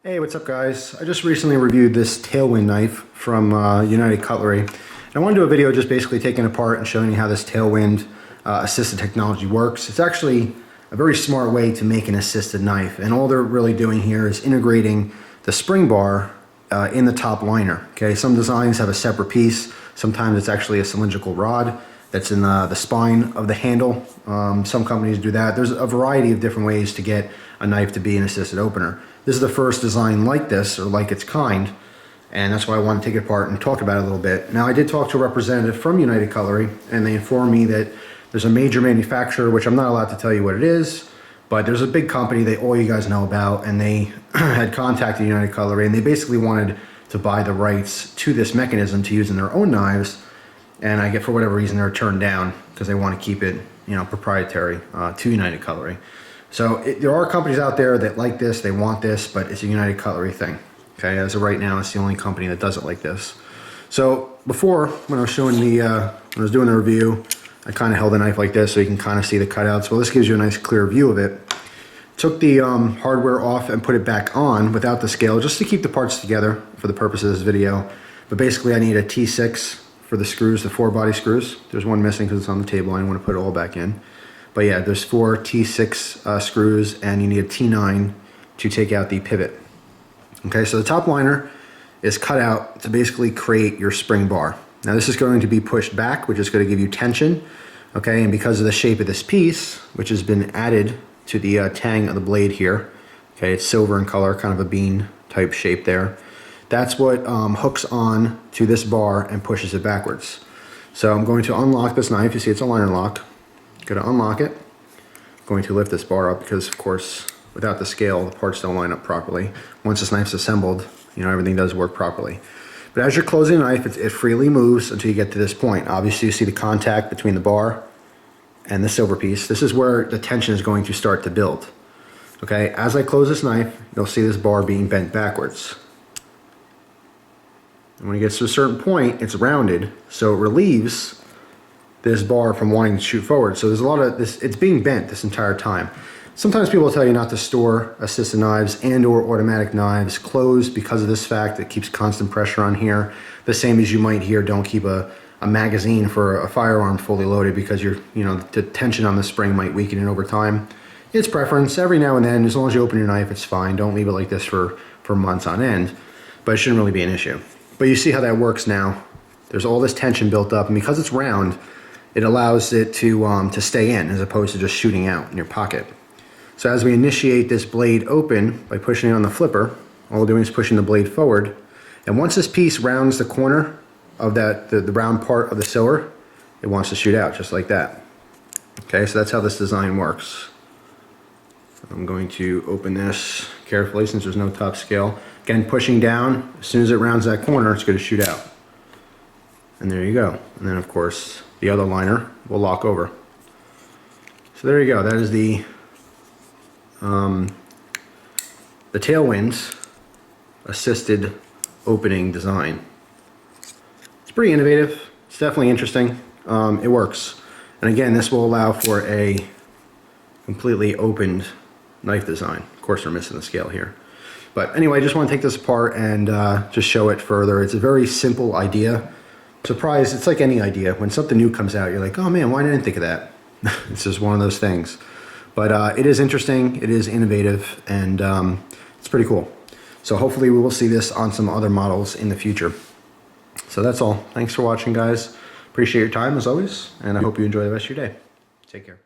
Hey, what's up guys? I just recently reviewed this Tailwind knife from United Cutlery. And I want to do a video just basically taking it apart and showing you how this Tailwind assisted technology works. It's actually a very smart way to make an assisted knife, and all they're really doing here is integrating the spring bar in the top liner. Okay, some designs have a separate piece. Sometimes it's actually a cylindrical rod that's in the spine of the handle. Some companies do that. There's a variety of different ways to get a knife to be an assisted opener. This is the first design like this, or like its kind, and that's why I want to take it apart and talk about it a little bit. Now, I did talk to a representative from United Cutlery, and they informed me that there's a major manufacturer, which I'm not allowed to tell you what it is, but there's a big company that all you guys know about, and they had contacted United Cutlery, and they basically wanted to buy the rights to this mechanism to use in their own knives, and I get, for whatever reason, they're turned down because they want to keep it, proprietary to United Cutlery. So there are companies out there that like this, they want this, but it's a United Cutlery thing. Okay, as of right now, it's the only company that does it like this. So before, when I was showing when I was doing the review, I kind of held the knife like this so you can kind of see the cutouts. Well, this gives you a nice clear view of it. Took the hardware off and put it back on without the scale, just to keep the parts together for the purpose of this video. But basically, I need a T6 for the screws, the 4 body screws. There's one missing because it's on the table. I didn't want to put it all back in. But yeah, there's 4 T6 screws, and you need a T9 to take out the pivot. Okay, so the top liner is cut out to basically create your spring bar. Now this is going to be pushed back, which is going to give you tension. Okay, and because of the shape of this piece, which has been added to the tang of the blade here, okay, it's silver in color, kind of a bean type shape there. That's what hooks on to this bar and pushes it backwards. So I'm going to unlock this knife. You see it's a liner lock. Going to unlock it. I'm going to lift this bar up because, of course, without the scale, the parts don't line up properly. Once this knife's assembled, everything does work properly. But as you're closing the knife, it freely moves until you get to this point. Obviously, you see the contact between the bar and the silver piece. This is where the tension is going to start to build. Okay, as I close this knife, you'll see this bar being bent backwards. And when it gets to a certain point, it's rounded, so it relieves this bar from wanting to shoot forward. So there's a lot of this, it's being bent this entire time. Sometimes people will tell you not to store assisted knives and or automatic knives closed because of this fact. It keeps constant pressure on here. The same as you might hear, don't keep a magazine for a firearm fully loaded because the tension on the spring might weaken it over time. It's preference. Every now and then, as long as you open your knife, it's fine. Don't leave it like this for months on end, but it shouldn't really be an issue. But you see how that works now. There's all this tension built up, and because it's round, it allows it to stay in as opposed to just shooting out in your pocket. So as we initiate this blade open by pushing it on the flipper, all we're doing is pushing the blade forward. And once this piece rounds the corner of the round part of the silver, it wants to shoot out just like that. Okay, so that's how this design works. I'm going to open this carefully since there's no top scale. Again, pushing down, as soon as it rounds that corner, it's going to shoot out. And there you go. And then, of course, the other liner will lock over. So there you go. That is the Tailwind assisted opening design. It's pretty innovative. It's definitely interesting. It works. And again, this will allow for a completely opened knife design. Of course, we're missing the scale here. But anyway, I just want to take this apart and just show it further. It's a very simple idea. Surprise, it's like any idea. When something new comes out, you're like, oh man, why didn't I think of that? It's just one of those things. But it is interesting, it is innovative, and it's pretty cool. So hopefully we will see this on some other models in the future. So that's all. Thanks for watching, guys. Appreciate your time as always, and I hope you enjoy the rest of your day. Take care.